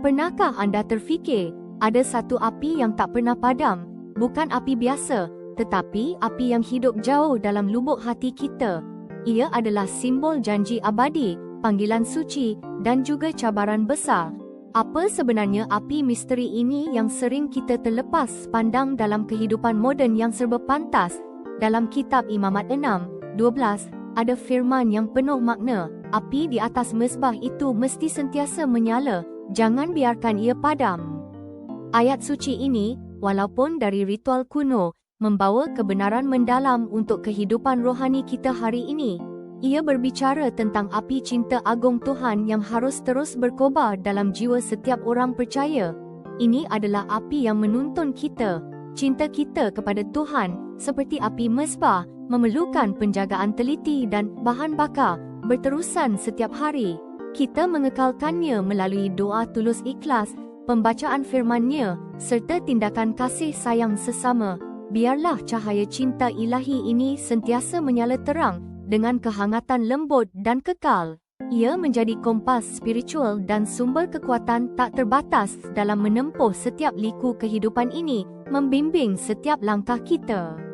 Pernahkah anda terfikir, ada satu api yang tak pernah padam, bukan api biasa, tetapi api yang hidup jauh dalam lubuk hati kita. Ia adalah simbol janji abadi, panggilan suci, dan juga cabaran besar. Apa sebenarnya api misteri ini yang sering kita terlepas pandang dalam kehidupan moden yang serba pantas? Dalam kitab Imamat 6:12, ada firman yang penuh makna, api di atas mezbah itu mesti sentiasa menyala, jangan biarkan ia padam. Ayat suci ini, walaupun dari ritual kuno, membawa kebenaran mendalam untuk kehidupan rohani kita hari ini. Ia berbicara tentang api cinta agung Tuhan yang harus terus berkobar dalam jiwa setiap orang percaya. Ini adalah api yang menuntun kita. Cinta kita kepada Tuhan, seperti api mezbah, memerlukan penjagaan teliti dan bahan bakar berterusan setiap hari. Kita mengekalkannya melalui doa tulus ikhlas, pembacaan firman-Nya, serta tindakan kasih sayang sesama. Biarlah cahaya cinta ilahi ini sentiasa menyala terang dengan kehangatan lembut dan kekal. Ia menjadi kompas spiritual dan sumber kekuatan tak terbatas dalam menempuh setiap liku kehidupan ini, membimbing setiap langkah kita.